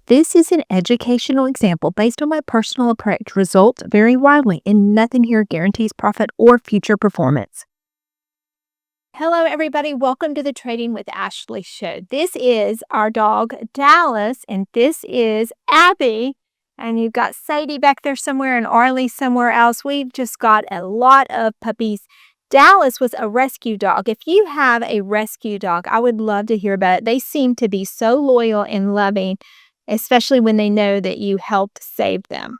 This is an educational example based on my personal approach. Results vary widely, and nothing here guarantees profit or future performance. Hello, everybody. Welcome to the Trading with Ashley show. This is our dog, Dallas, and this is Abby. And you've got Sadie back there somewhere and Arlie somewhere else. We've just got a lot of puppies. Dallas was a rescue dog. If you have a rescue dog, I would love to hear about it. They seem to be so loyal and loving, especially when they know that you helped save them.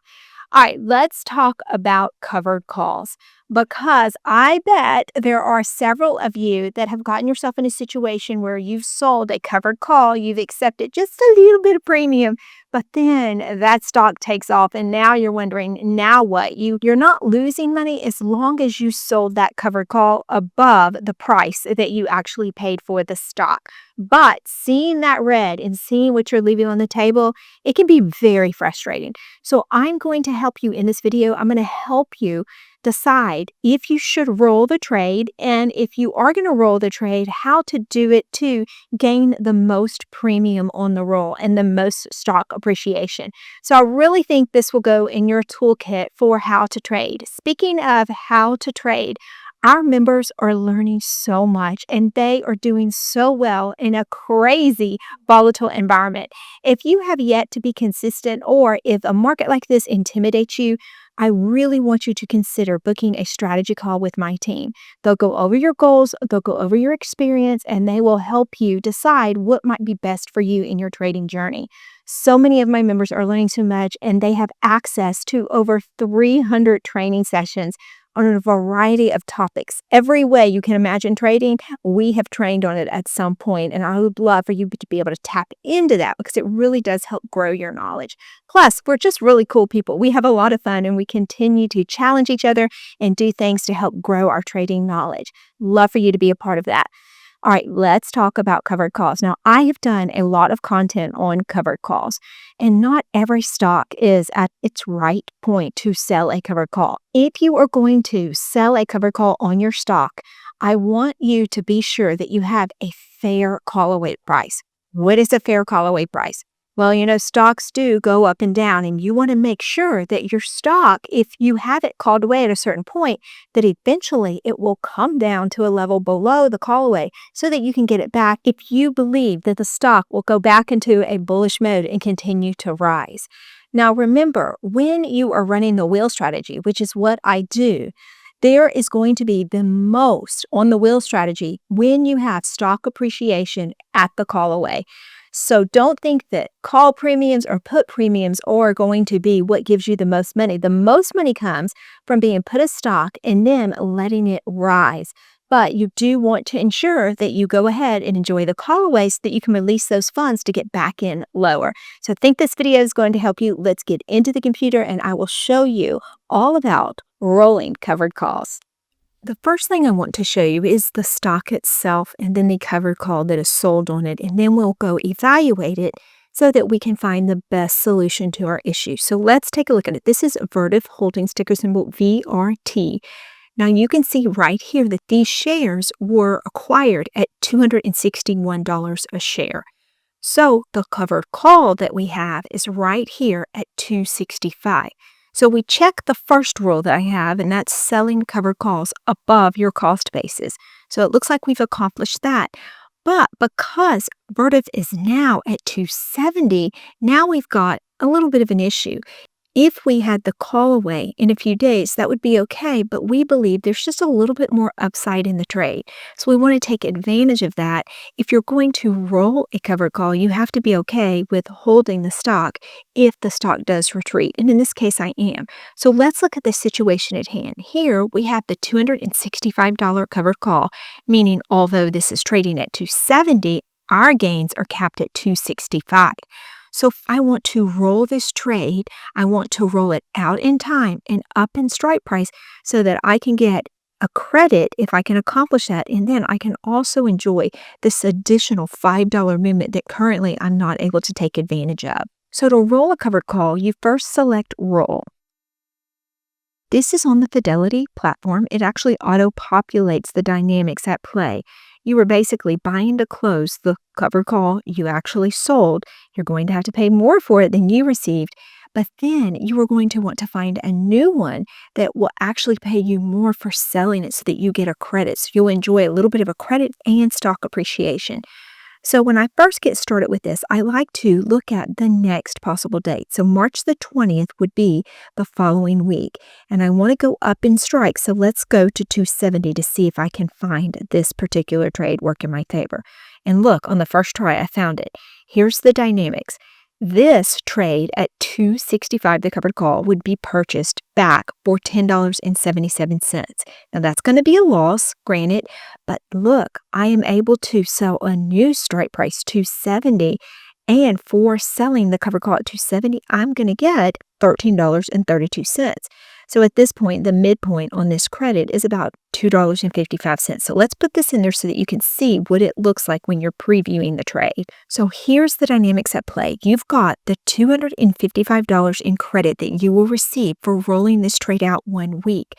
All right, let's talk about covered calls because I bet there are several of you that have gotten yourself in a situation where you've sold a covered call, you've accepted just a little bit of premium, but then that stock takes off and now you're wondering, now what? You're not losing money as long as you sold that covered call above the price that you actually paid for the stock. But seeing that red and seeing what you're leaving on the table, it can be very frustrating. So I'm going to help you in this video. I'm going to help you decide if you should roll the trade, and if you are going to roll the trade, how to do it to gain the most premium on the roll and the most stock appreciation. So I really think this will go in your toolkit for how to trade. Speaking of how to trade, our members are learning so much and they are doing so well in a crazy volatile environment. If you have yet to be consistent, or if a market like this intimidates you, I really want you to consider booking a strategy call with my team. They'll go over your goals, they'll go over your experience, and they will help you decide what might be best for you in your trading journey. So many of my members are learning so much, and they have access to over 300 training sessions on a variety of topics. Every way you can imagine trading, we have trained on it at some point, and I would love for you to be able to tap into that because it really does help grow your knowledge. Plus, we're just really cool people. We have a lot of fun, and we continue to challenge each other and do things to help grow our trading knowledge. Love for you to be a part of that. All right, let's talk about covered calls. Now, I have done a lot of content on covered calls, and not every stock is at its right point to sell a covered call. If you are going to sell a covered call on your stock, I want you to be sure that you have a fair call away price. What is a fair call away price? Well, stocks do go up and down, and you want to make sure that your stock, if you have it called away at a certain point, that eventually it will come down to a level below the call away so that you can get it back if you believe that the stock will go back into a bullish mode and continue to rise. Now, remember, when you are running the wheel strategy, which is what I do, there is going to be the most on the wheel strategy when you have stock appreciation at the call away. So don't think that call premiums or put premiums are going to be what gives you the most money. The most money comes from being put a stock and then letting it rise. But you do want to ensure that you go ahead and enjoy the call away so that you can release those funds to get back in lower. So I think this video is going to help you. Let's get into the computer and I will show you all about rolling covered calls. The first thing I want to show you is the stock itself and then the covered call that is sold on it, and then we'll go evaluate it so that we can find the best solution to our issue. So let's take a look at it. This is Vertiv holding ticker symbol VRT. Now you can see right here that these shares were acquired at $261 a share. So the covered call that we have is right here at $265. So we check the first rule that I have, and that's selling covered calls above your cost basis. So it looks like we've accomplished that. But because Vertiv is now at 270, now we've got a little bit of an issue. If we had the call away in a few days, that would be okay, but we believe there's just a little bit more upside in the trade. So we want to take advantage of that. If you're going to roll a covered call, you have to be okay with holding the stock if the stock does retreat. And in this case, I am. So let's look at the situation at hand. Here we have the $265 covered call, meaning although this is trading at 270, our gains are capped at 265. So if I want to roll this trade, I want to roll it out in time and up in strike price so that I can get a credit if I can accomplish that. And then I can also enjoy this additional $5 movement that currently I'm not able to take advantage of. So to roll a covered call, you first select roll. This is on the Fidelity platform. It actually auto-populates the dynamics at play. You were basically buying to close the covered call you actually sold. You're going to have to pay more for it than you received, but then you are going to want to find a new one that will actually pay you more for selling it so that you get a credit. So you'll enjoy a little bit of a credit and stock appreciation. So when I first get started with this, I like to look at the next possible date. So March the 20th would be the following week. And I want to go up in strike. So let's go to 270 to see if I can find this particular trade work in my favor. And look, on the first try, I found it. Here's the dynamics. This trade at 265, the covered call, would be purchased back for $10.77. Now that's going to be a loss, granted, but look, I am able to sell a new strike price, 270, and for selling the covered call at 270, I'm going to get $13.32. So at this point, the midpoint on this credit is about $2.55. So let's put this in there so that you can see what it looks like when you're previewing the trade. So here's the dynamics at play. You've got the $255 in credit that you will receive for rolling this trade out 1 week.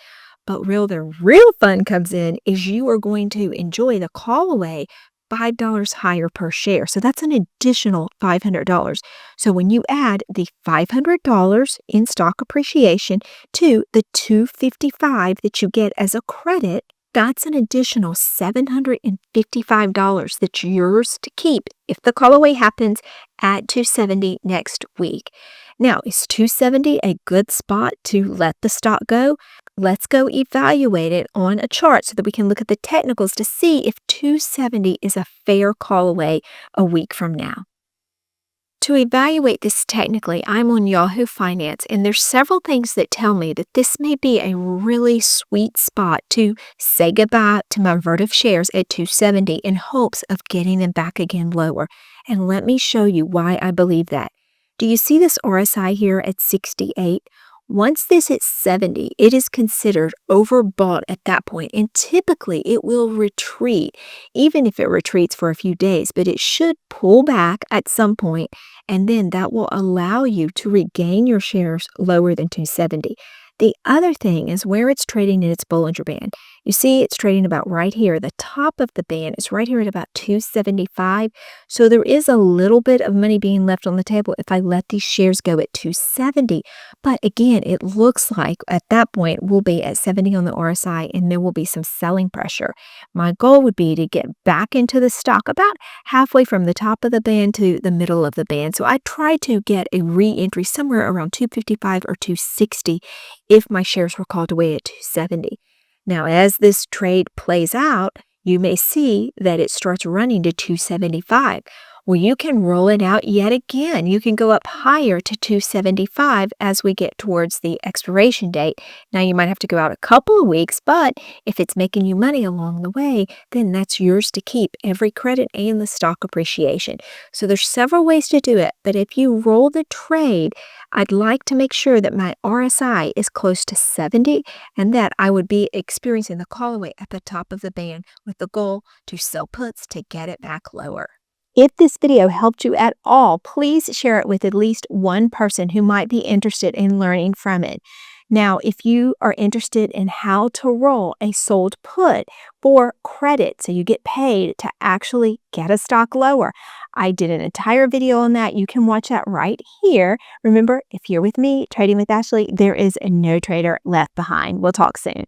But the real fun comes in is you are going to enjoy the call away $5 higher per share. So that's an additional $500. So when you add the $500 in stock appreciation to the $255 that you get as a credit, that's an additional $755 that's yours to keep if the call away happens at 270 next week. Now, is 270 a good spot to let the stock go? Let's go evaluate it on a chart so that we can look at the technicals to see if 270 is a fair call away a week from now. To evaluate this technically, I'm on Yahoo Finance, and there's several things that tell me that this may be a really sweet spot to say goodbye to my Vertiv shares at 270 in hopes of getting them back again lower. And let me show you why I believe that. Do you see this RSI here at 68? Once this hits 70, it is considered overbought at that point, and typically it will retreat, even if it retreats for a few days, but it should pull back at some point, and then that will allow you to regain your shares lower than 270. The other thing is where it's trading in its Bollinger Band. You see it's trading about right here. The top of the band is right here at about 275. So there is a little bit of money being left on the table if I let these shares go at 270. But again, it looks like at that point we'll be at 70 on the RSI and there will be some selling pressure. My goal would be to get back into the stock about halfway from the top of the band to the middle of the band. So I try to get a re-entry somewhere around 255 or 260 if my shares were called away at 270. Now, as this trade plays out, you may see that it starts running to 275. Well, you can roll it out yet again. You can go up higher to 275 as we get towards the expiration date. Now, you might have to go out a couple of weeks, but if it's making you money along the way, then that's yours to keep, every credit and the stock appreciation. So there's several ways to do it, but if you roll the trade, I'd like to make sure that my RSI is close to 70 and that I would be experiencing the call away at the top of the band with the goal to sell puts to get it back lower. If this video helped you at all, please share it with at least one person who might be interested in learning from it. Now, if you are interested in how to roll a sold put for credit, so you get paid to actually get a stock lower, I did an entire video on that. You can watch that right here. Remember, if you're with me, Trading with Ashley, there is no trader left behind. We'll talk soon.